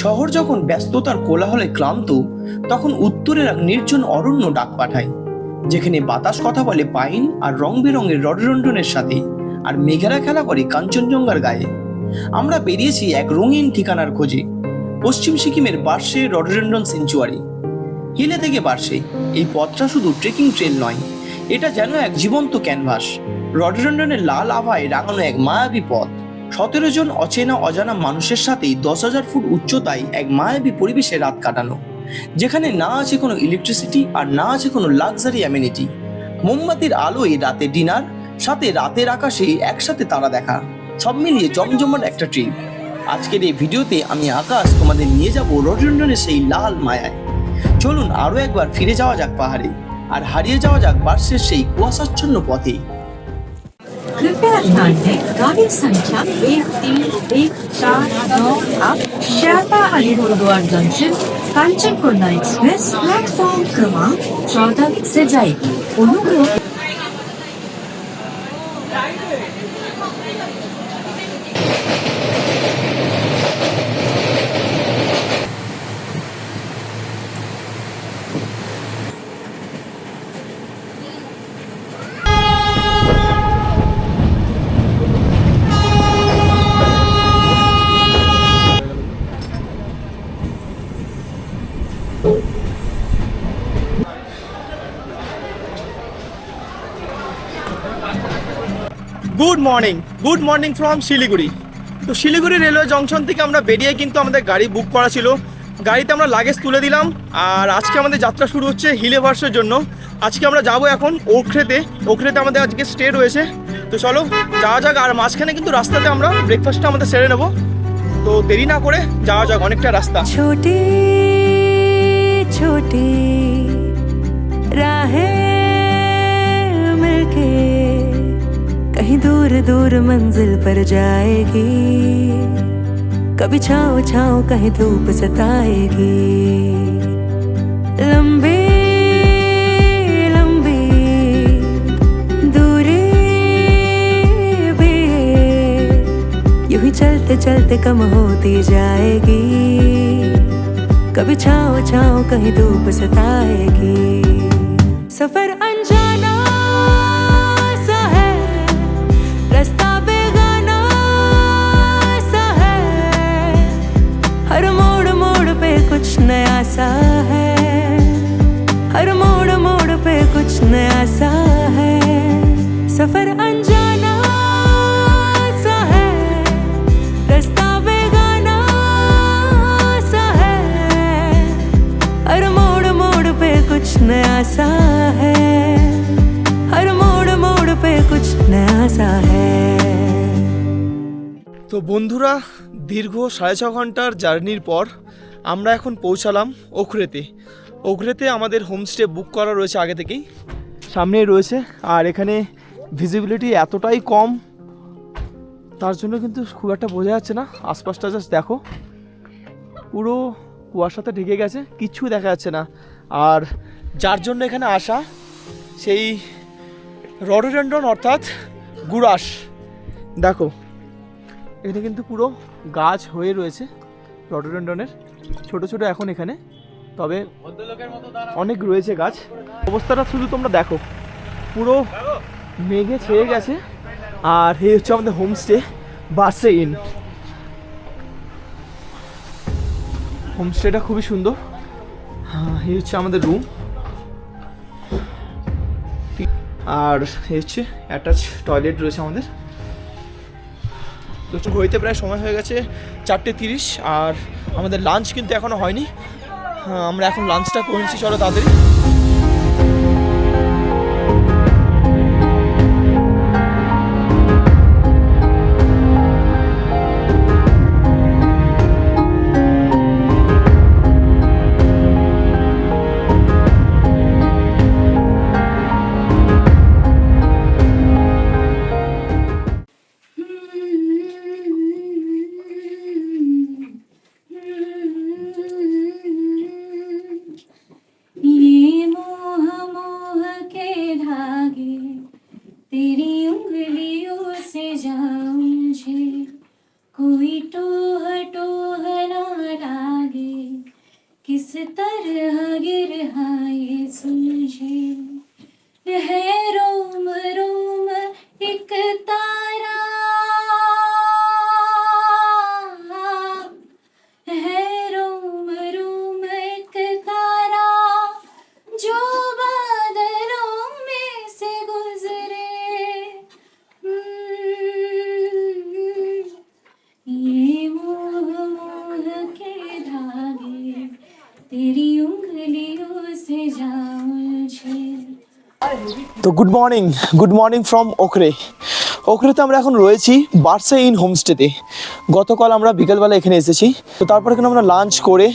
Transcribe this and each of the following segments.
শহর যখন ব্যস্ততার কোলাহলে ক্লান্ত, তখন উত্তরের এক নির্জন অরণ্য ডাক পাঠায়, যেখানে বাতাস কথা বলে পাইন আর রং বেরঙের রডড্রন্ডনের সাথে, আর মেঘেরা খেলা করে কাঞ্চনজঙ্ঘার গায়ে। আমরা বেরিয়েছি এক রঙিন ঠিকানার খোঁজে, পশ্চিম সিকিমের বার্ষে রডড্রন্ডন সেঞ্চুয়ারি। হিলে থেকে বার্ষে এই পথটা শুধু ট্রেকিং ট্রেল নয়, এটা যেন এক জীবন্ত ক্যানভাস। রডড্রন্ডনের লাল আভায় রাঙানো এক মায়াবী পথ, 17 জন অচেনা অজানা মানুষের সাথেই 10,000 ফুট উচ্চতায় এক মায়াবী পরিবেশে রাত কাটানো, যেখানে না আছে কোনো ইলেকট্রিসিটি আর না আছে কোনো লাক্সারি অ্যামেনিটি। মোমবাতির আলোয় রাতে ডিনার, সাথে রাতের আকাশে একসাথে তারা দেখা, সব মিলিয়ে জমজমাট একটা ট্রিপ। আজকের এই ভিডিওতে আমি আকাশ তোমাদের নিয়ে যাব রডড্রন্ডনের সেই লাল মায়ায়। চলুন আরও একবার ফিরে যাওয়া যাক পাহাড়ে, আর হারিয়ে যাওয়া যাক বার্ষের সেই কুয়াশাচ্ছন্ন পথে। कृपया ध्यान दें, गाड़ी संख्या 13149 Sherpa Alipurduar junction Kanchankunda express platform क्रमांक 14 से जाएगी। अनुग्रह গুড মর্নিং ফ্রম শিলিগুড়ি। তো শিলিগুড়ি রেলওয়ে জংশন থেকে আমরা বেরিয়ে কিন্তু আমাদের গাড়ি বুক করা ছিল, গাড়িতে আমরা লাগেজ তুলে দিলাম। আর আজকে আমাদের যাত্রা শুরু হচ্ছে হিলে ভার্সের জন্য। আজকে আমরা যাব এখন ওখরেতে আমাদের আজকে স্টে রয়েছে। তো চলো যাওয়া যাক, আর মাঝখানে কিন্তু রাস্তাতে আমরা ব্রেকফাস্টটা আমাদের সেরে নেবো। তো দেরি না করে যাওয়া যাক, অনেকটা রাস্তা। छोटी छोटी राहें मिलके कहीं दूर दूर मंजिल पर जाएगी, कभी छाँव छाँव कहीं धूप सताएगी। लंबी लंबी दूरी भी यूं ही चलते चलते कम होती जाएगी, कभी छाँव छाँव कहीं धूप सताएगी। सफर अनजाना सा है, रास्ता बेगाना सा है, हर मोड़ मोड़ पे कुछ नया सा है, हर मोड़ मोड़ पे कुछ नया सा है। सफर अनजाना सा है, रास्ता बेगाना सा है, हर मोड़ मोड़ पे कुछ नया सा है, हर मोड़ मोड़ पे कुछ नया सा है। তো বন্ধুরা, দীর্ঘ 6.5 ঘন্টার জার্নির পর আমরা এখন পৌঁছালাম ওখরেতে। আমাদের হোমস্টে বুক করা রয়েছে আগে থেকেই, সামনেই রয়েছে। আর এখানে ভিজিবিলিটি এতটাই কম, তার জন্য কিন্তু খুব একটা বোঝা যাচ্ছে না। আশপাশটা জাস্ট দেখো, পুরো কুয়াশাতে ঢেকে গেছে, কিচ্ছু দেখা যাচ্ছে না। আর যার জন্য এখানে আসা, সেই রডড্রন্ডন অর্থাৎ গুড়াস, দেখো এখানে কিন্তু পুরো গাছ হয়ে রয়েছে রডড্রন্ডনের, ছোট ছোট এখন এখানে, তবে অনেক রয়েছে গাছ। অবস্থাটা শুধু তোমরা দেখো, পুরো মেঘে ছেয়ে গেছে। আর এই হচ্ছে আমাদের হোমস্টে, বার্সে ইন। হোমস্টেটা খুবই সুন্দর। এই হচ্ছে আমাদের রুম, আর এই হচ্ছে অ্যাটাচ টয়লেট রয়েছে আমাদের। তো ঘড়িতে প্রায় সময় হয়ে গেছে 4:30, আর আমাদের লাঞ্চ কিন্তু এখনও হয়নি। আমরা এখন লাঞ্চটা করেছি, চলো তাড়াতাড়ি। कोई टोह टोह ना किस तरह गिर ये सुलझे है रोम रोम एक तारा है रोम रोम एक तारा जो बादलों में से गुजरे ये मोह मोह के धागे तेरी उंगलियों से जा उलझे। তো গুড মর্নিং ফ্রম ওখরেতে আমরা এখন রয়েছি বার্সা ইন হোমস্টেতে। গতকাল আমরা বিকেলবেলা এখানে এসেছি, তো তারপর এখানে আমরা লাঞ্চ করে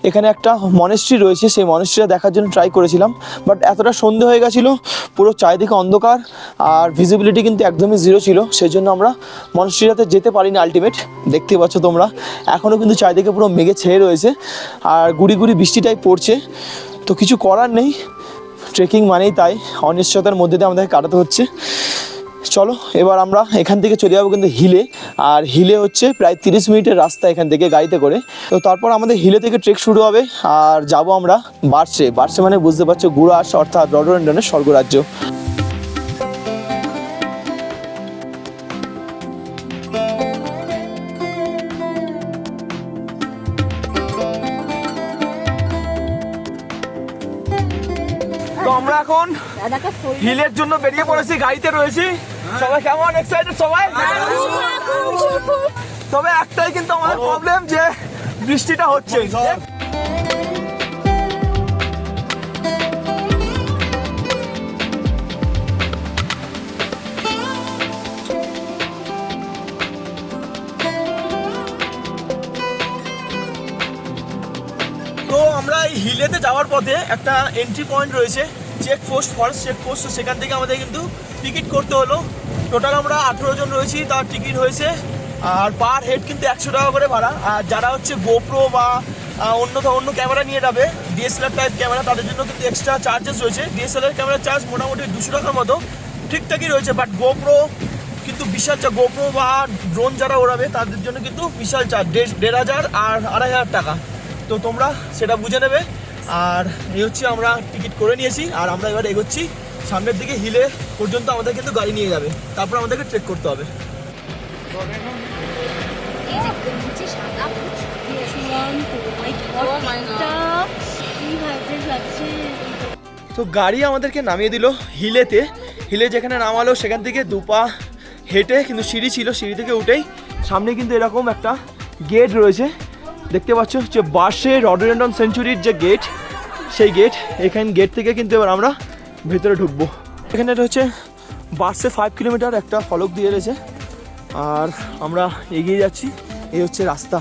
এখানে একটা মনেস্ট্রি রয়েছে, সেই মনেস্ট্রিটা দেখার জন্য ট্রাই করেছিলাম, বাট এতটা সন্ধে হয়ে গেছিলো, পুরো চারিদিকে অন্ধকার আর ভিজিবিলিটি কিন্তু একদমই জিরো ছিল, সেই জন্য আমরা মনেস্ট্রিটাতে যেতে পারিনি। আলটিমেট দেখতে পাচ্ছ তোমরা, এখনও কিন্তু চারিদিকে পুরো মেঘে ছেয়ে রয়েছে আর গুড়ি গুড়ি বৃষ্টিটাই পড়ছে, তো কিছু করার নেই। ট্রেকিং মানেই তাই অনিশ্চয়তার মধ্যে দিয়ে আমাদেরকে কাটাতে হচ্ছে। চলো এবার আমরা এখান থেকে চলে যাবো কিন্তু হিলে, আর হিলে হচ্ছে প্রায় 30 মিনিটের রাস্তা এখান থেকে গাড়িতে করে। তো তারপর আমাদের হিলে থেকে ট্রেক শুরু হবে আর যাব আমরা বার্সে মানে বুঝতে পারছো গুরাস অর্থাৎ রডোডেন্ড্রনের স্বর্গরাজ্য। তো আমরা এখন হিলের জন্য বেরিয়ে পড়েছি, গাড়িতে রয়েছি সবাই। কেমন এক্সাইটেড সবাই? তবে একটাই কিন্তু আমাদের প্রবলেম যে বৃষ্টিটা হচ্ছে। তো আমরা এই হিলেতে যাওয়ার পথে একটা এন্ট্রি পয়েন্ট রয়েছে, ফরেস্ট চেকপোস্ট, তো সেখান থেকে আমাদের কিন্তু টিকিট করতে হলো। টোটাল আমরা 18 জন রয়েছি, তার টিকিট হয়েছে আর পার হেড কিন্তু 100 টাকা করে ভাড়া। আর যারা হচ্ছে গোপ্রো বা অন্য ক্যামেরা নিয়ে যাবে, ডিএসএলআর টাইপ ক্যামেরা, তাদের জন্য কিন্তু এক্সট্রা চার্জেস রয়েছে। ডিএসএলআর ক্যামেরার চার্জ মোটামুটি 200 টাকার মতো ঠিকঠাকই রয়েছে, বাট গোপ্রো কিন্তু বিশাল গোপ্রো বা ড্রোন যারা ওড়াবে তাদের জন্য কিন্তু বিশাল চার্জ, 1500 আর 2500 টাকা। তো তোমরা সেটা বুঝে নেবে। আর এই হচ্ছে আমরা টিকিট করে নিয়েছি আর আমরা এবার এগোচ্ছি সামনের দিকে। হিলে পর্যন্ত আমাদের কিন্তু গাড়ি নিয়ে যাবে, তারপর আমাদেরকে ট্রেক করতে হবে। তো গাড়ি আমাদেরকে নামিয়ে দিল হিলে যেখানে নামালো সেখান থেকে 2 পা হেঁটে, কিন্তু সিঁড়ি ছিল, সিঁড়ি থেকে উঠেই সামনে কিন্তু এরকম একটা গেট রয়েছে, দেখতে পাচ্ছ যে বার্সে রডোডেন্ড্রন সেঞ্চুরির যে গেট, সেই গেট থেকে কিন্তু এবার আমরা ভেতরে ঢুকবো। এখানে হচ্ছে বার্সে 5 কিলোমিটার একটা ফলক দিয়ে রয়েছে আর আমরা এগিয়ে যাচ্ছি। এই হচ্ছে রাস্তা,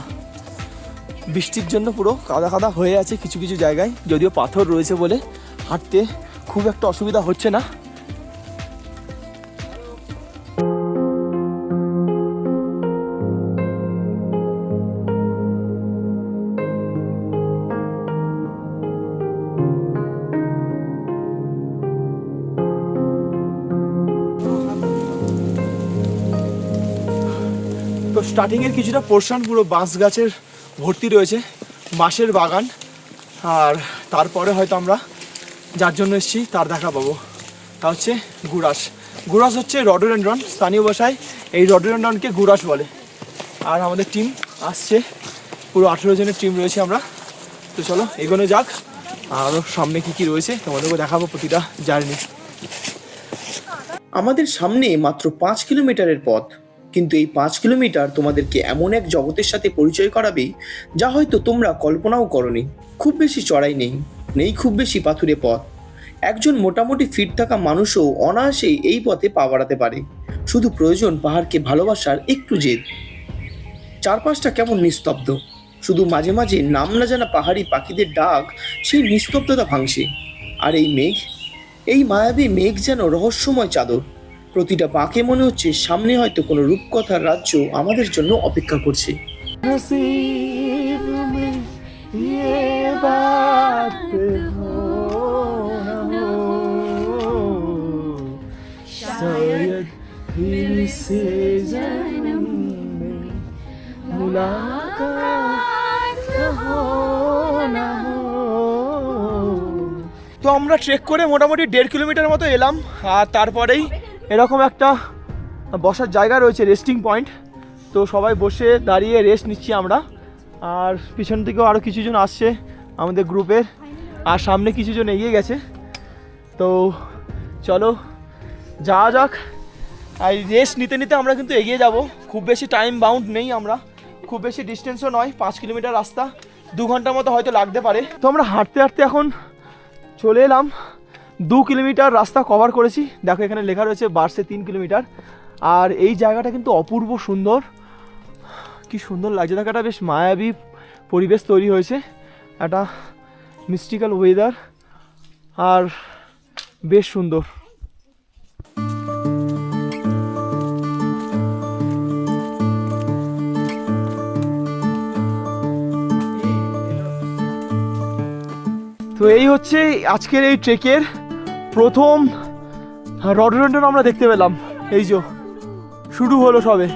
বৃষ্টির জন্য পুরো কাদা হয়ে আছে কিছু কিছু জায়গায়, যদিও পাথর রয়েছে বলে হাঁটতে খুব একটা অসুবিধা হচ্ছে না। তো স্টার্টিংয়ের কিছুটা পোর্শন পুরো বাঁশ গাছের ভর্তি রয়েছে, বাঁশের বাগান, আর তারপরে হয়তো আমরা যার জন্য এসেছি তার দেখা পাবো, তা হচ্ছে গুরাস হচ্ছে রডোডেন্ড্রন, স্থানীয় ভাষায় এই রডোডেন্ড্রনকে গুরাস বলে। আর আমাদের টিম আসছে, পুরো 18 জনের টিম রয়েছে আমরা। তো চলো এগোনো যাক, আরও সামনে কী রয়েছে তোমাদেরকে দেখাবো প্রতিটা জার্নি। আমাদের সামনে মাত্র 5 কিলোমিটারের পথ, কিন্তু এই 5 কিলোমিটার তোমাদেরকে এমন এক জগতের সাথে পরিচয় করাবে যা হয়তো তোমরা কল্পনাও করনি। খুব বেশি চড়াই নেই খুব বেশি পাথুরে পথ। একজন মোটামুটি ফিট থাকা মানুষও অনায়াসেই এই পথে পা বাড়াতে পারে, শুধু প্রয়োজন পাহাড়কে ভালোবাসার একটু জেদ। চারপাশটা কেমন নিস্তব্ধ, শুধু মাঝে মাঝে নাম না জানা পাহাড়ি পাখিদের ডাক সেই নিস্তব্ধতা ভাঙছে। আর এই মায়াবী মেঘ যেন রহস্যময় চাদর, প্রতিটা বাঁকে মনে হচ্ছে সামনে হয়তো কোনো রূপকথার রাজ্য আমাদের জন্য অপেক্ষা করছে। আমরা ট্রেক করে মোটামুটি 1.5 কিলোমিটার মতো এলাম, আর তারপরেই এরকম একটা বসার জায়গা রয়েছে, রেস্টিং পয়েন্ট। তো সবাই বসে দাঁড়িয়ে রেস্ট নিচ্ছি আমরা, আর পিছন থেকেও আরও কিছুজন আসছে আমাদের গ্রুপের, আর সামনে কিছুজন এগিয়ে গেছে। তো চলো যাওয়া যাক। আর রেস্ট নিতে নিতে আমরা কিন্তু এগিয়ে যাব, খুব বেশি টাইম বাউন্ড নেই, আমরা খুব বেশি ডিস্টেন্সও নয়, 5 কিলোমিটার রাস্তা, 2 ঘন্টার মতো হয়তো লাগতে পারে। তো আমরা হাঁটতে হাঁটতে এখন চলে এলাম, 2 কিলোমিটার রাস্তা কভার করেছি। দেখো এখানে লেখা রয়েছে বার্সে 3 কিলোমিটার। আর এই জায়গাটা কিন্তু অপূর্ব সুন্দর, কি সুন্দর লাগছে জায়গাটা, বেশ মায়াবী পরিবেশ তৈরি হয়েছে, একটা মিস্টিক্যাল ওয়েদার, আর বেশ সুন্দর। তো এই হচ্ছে আজকের এই ট্রেকের প্রথম রডোডেন্ড্রন আমরা দেখতে পেলাম। এই যে শুরু হলো সবে,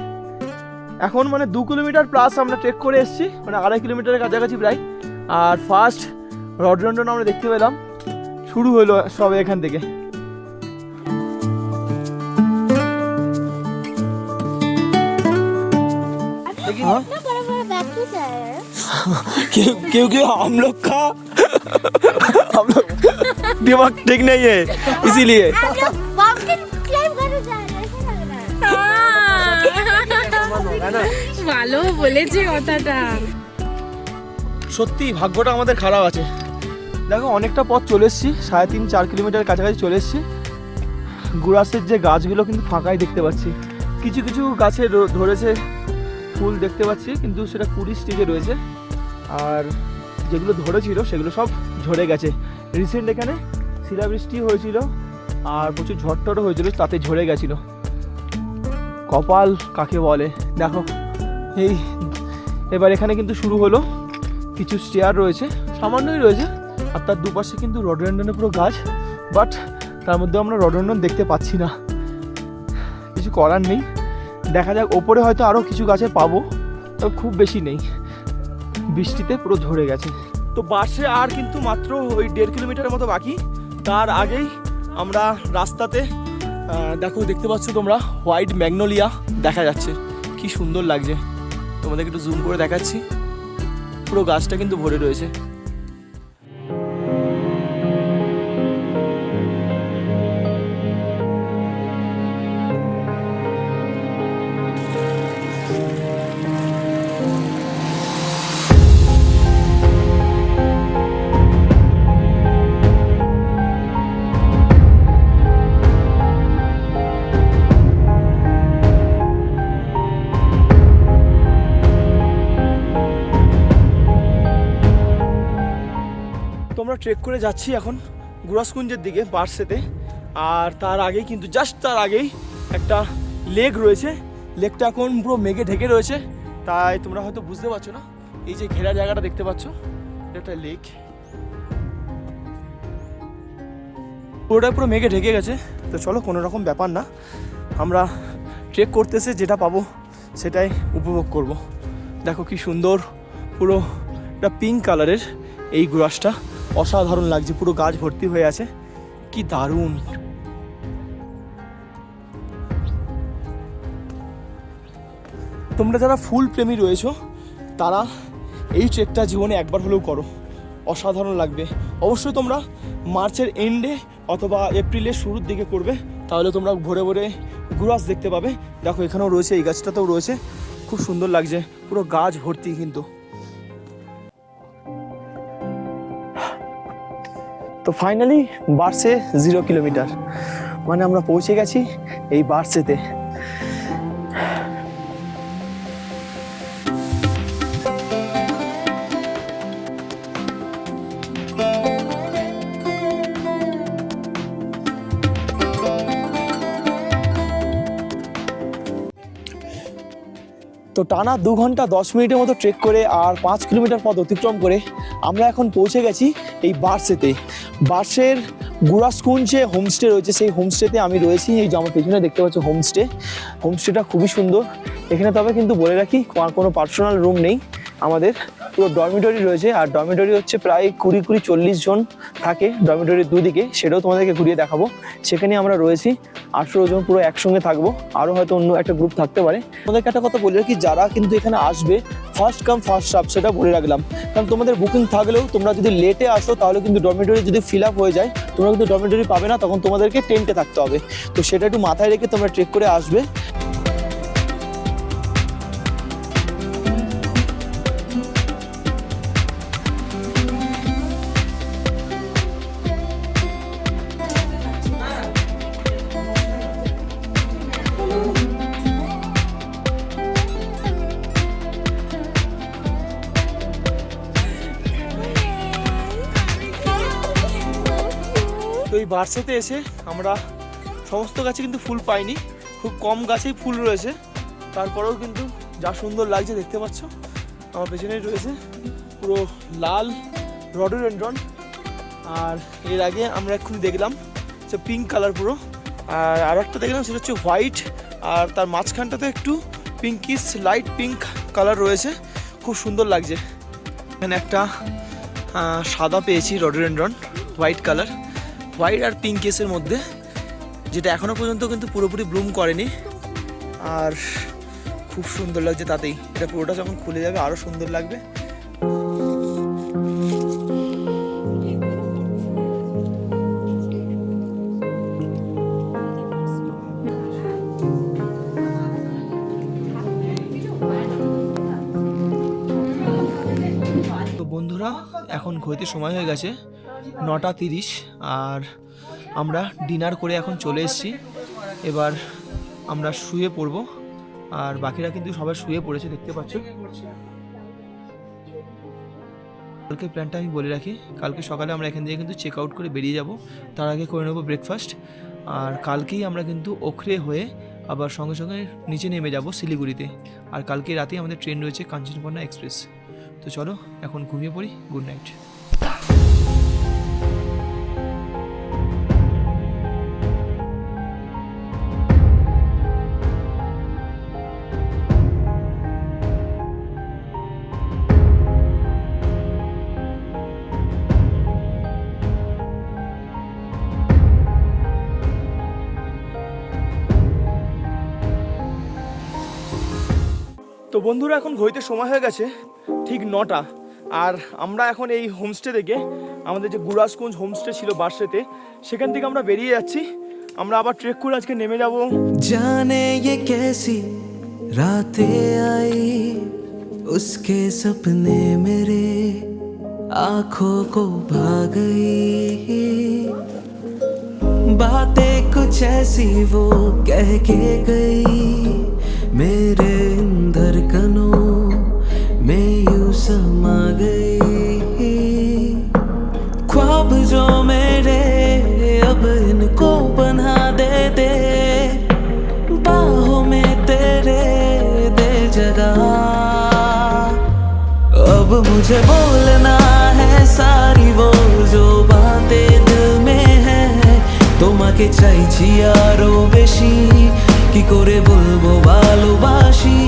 এখন মানে 2 কিলোমিটার প্লাস আমরা ট্রেক করে এসেছি, মানে 2.5 কিলোমিটারের কাছাকাছি প্রায়। আর ফার্স্ট রডোডেন্ড্রন আমরা দেখতে পেলাম, শুরু হলো সবে এখান থেকে। क्योंकि हम लोग का दिमाग ठीक नहीं है, इसीलिए ভালো বলেছে কথাটা। সত্যি ভাগ্যটা আমাদের খারাপ আছে। দেখো অনেকটা পথ চলে এসেছি, 3.5-4 কিলোমিটার কাছাকাছি চলে এসেছি। গুড়াসের যে গাছগুলো কিন্তু ফাঁকাই দেখতে পাচ্ছি, কিছু কিছু গাছে ধরেছে ফুল দেখতে পাচ্ছি, কিন্তু সেটা কুড়ি স্টেজে রয়েছে। আর যেগুলো ধরেছিল সেগুলো সব ঝরে গেছে। রিসেন্ট এখানে শিলাবৃষ্টি হয়েছিল আর প্রচুর ঝড়টড়ও হয়েছিল, তাতে ঝরে গেছিলো। কপাল কাকে বলে দেখো। এই এবার এখানে কিন্তু শুরু হলো, কিছু স্টেয়ার রয়েছে, সামান্যই রয়েছে, আর তার দুপাশে কিন্তু রডোডেন্ড্রনের পুরো গাছ, বাট তার মধ্যে আমরা রডোডেন্ড্রন দেখতে পাচ্ছি না, কিছু করার নেই। দেখা যাক, ওপরে হয়তো আরও কিছু গাছে পাবো, তবে খুব বেশি নেই, বৃষ্টিতে পুরো ঝরে গেছে। তো বাসে আর কিন্তু মাত্র ওই 1.5 কিলোমিটারের মতো বাকি। তার আগেই আমরা রাস্তাতে দেখো, দেখতে পাচ্ছ তোমরা হোয়াইট ম্যাগনোলিয়া দেখা যাচ্ছে, কি সুন্দর লাগছে। তোমাদেরকে একটু জুম করে দেখাচ্ছি, পুরো গাছটা কিন্তু ভরে রয়েছে। আমরা ট্রেক করে যাচ্ছি এখন গুড়াসকুঞ্জের দিকে বার্সেতে। আর তার আগেই কিন্তু জাস্ট তার আগেই একটা লেক রয়েছে, লেকটা এখন পুরো মেঘে ঢেকে রয়েছে, তাই তোমরা হয়তো বুঝতে পারছো না। এই যে ঘেরা জায়গাটা দেখতে পাচ্ছ, এটা একটা লেক, পুরোটা পুরো মেঘে ঢেকে গেছে। তো চলো, কোনো রকম ব্যাপার না, আমরা ট্রেক করতেছে যেটা পাবো সেটাই উপভোগ করব। দেখো কি সুন্দর, পুরো একটা পিঙ্ক কালারের এই গুড়াসটা, অসাধারণ লাগছে, পুরো গাছ ভর্তি হয়ে আছে, কি দারুণ। তোমরা যারা ফুল প্রেমী রয়েছো তারা এই ট্রেকটা জীবনে একবার হলেও করো, অসাধারণ লাগবে। অবশ্যই তোমরা মার্চের এন্ডে অথবা এপ্রিলের শুরুর দিকে করবে, তাহলে তোমরা ভোরে ভোরে গুড়াস দেখতে পাবে। দেখো এখানেও রয়েছে, এই গাছটাতেও রয়েছে, খুব সুন্দর লাগছে, পুরো গাছ ভর্তি কিন্তু। তো ফাইনালি বার্সে 0 কিলোমিটার, মানে আমরা পৌঁছে গেছি এই বার্সেতে। তো টানা 2 ঘন্টা 10 মিনিটের মতো ট্রেক করে আর 5 কিলোমিটার পথ অতিক্রম করে আমরা এখন পৌঁছে গেছি এই বার্সেতে। বার্সের গুড়াসকুঞ্জ যে হোমস্টে রয়েছে, সেই হোমস্টেতে আমি রয়েছি। এই যে আমার পেছনে দেখতে পাচ্ছ হোমস্টেটা খুবই সুন্দর এখানে। তবে কিন্তু বলে রাখি, কোনো পার্সোনাল রুম নেই, আমাদের পুরো ডরমিটরি রয়েছে, আর ডরমিটরি হচ্ছে প্রায় 20-40 জন থাকে ডরমিটরির দুদিকে, সেটাও তোমাদেরকে ঘুরিয়ে দেখাবো। সেখানে আমরা রয়েছি 18 জন পুরো একসঙ্গে থাকবো, আরও হয়তো অন্য একটা গ্রুপ থাকতে পারে। তোমাদেরকে একটা কথা বলে রাখি, যারা কিন্তু এখানে আসবে ফার্স্ট কাম ফার্স্ট সার্ভ সেটা বলে রাখলাম, কারণ তোমাদের বুকিং থাকলেও তোমরা যদি লেটে আসো তাহলে কিন্তু ডরমিটরি যদি ফিল আপ হয়ে যায় তোমরা কিন্তু ডরমিটরি পাবে না, তখন তোমাদেরকে টেন্টে থাকতে হবে। তো সেটা একটু মাথায় রেখে তোমরা ট্রেক করে আসবে। তো এই বার্সাতে এসে আমরা সমস্ত গাছে কিন্তু ফুল পাইনি, খুব কম গাছেই ফুল রয়েছে, তারপরেও কিন্তু যা সুন্দর লাগছে দেখতে পাচ্ছ। আমার পেছনেই রয়েছে পুরো লাল রডোডেনড্রন, আর এর আগে আমরা এক্ষুনি দেখলাম যে পিঙ্ক কালার পুরো, আর একটা দেখলাম সেটা হচ্ছে হোয়াইট, আর তার মাঝখানটাতে একটু পিঙ্কিশ লাইট পিঙ্ক কালার রয়েছে, খুব সুন্দর লাগছে। এখানে একটা সাদা পেয়েছি রডোডেনড্রন হোয়াইট কালার, হোয়াইট আর পিঙ্কেসের মধ্যে, যেটা এখনও পর্যন্ত কিন্তু পুরোপুরি ব্লুম করেনি, আর খুব সুন্দর লাগছে তাতেই। এটা পুরোটা যখন খুলে যাবে আরও সুন্দর লাগবে। তো বন্ধুরা, এখন ঘড়িতে সময় হয়ে গেছে 9:30, আর আমরা ডিনার করে এখন চলে এসেছি। এবার আমরা শুয়ে পড়ব, আর বাকিরা কিন্তু সবাই শুয়ে পড়েছে দেখতে পাচ্ছ। কালকে প্ল্যানটা আমি বলে রাখি, কালকে সকালে আমরা এখান থেকে কিন্তু চেক আউট করে বেরিয়ে যাব, তার আগে করে নেবো ব্রেকফাস্ট। আর কালকেই আমরা কিন্তু ওখরে হয়ে আবার সঙ্গে সঙ্গে নিচে নেমে যাব শিলিগুড়িতে, আর কালকে রাতেই আমাদের ট্রেন রয়েছে কাঞ্চনকন্যা এক্সপ্রেস। তো চলো এখন ঘুমিয়ে পড়ি, গুড নাইট। তো বন্ধুরা, এখন ঘড়িতে সময় হয়ে গেছে ঠিক 9টা, আর আমরা এখন এই হোমস্টে থেকে, আমাদের যে গুরাজকুঞ্জ হোমস্টে ছিল বার্সেতে, সেখান থেকে আমরা বেরিয়ে যাচ্ছি। আমরা আবার ট্রেক করে আজকে নেমে যাব। जाने ये कैसी रातें आई, उसके सपने मेरे आंखों को भा गई, बातें कुछ ऐसी वो कह के गई, मेरे धड़कनों में यूं समा गई, ख्वाब जो मेरे अब इनको बना दे, बाहों में तेरे दे जगह, अब मुझे बोलना है सारी वो जो बातें दिल में है, তোমাকে চাইছি আরো বেশি, কি করে বলবো ভালোবাসি,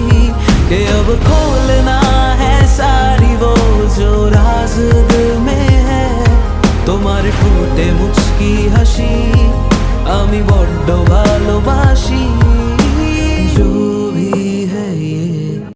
কে अब खोलना है सारी वो जो राज दिल में है, তোমার ঠোঁটে মুচকি হাসি আমি বড্ড ভালোবাসি।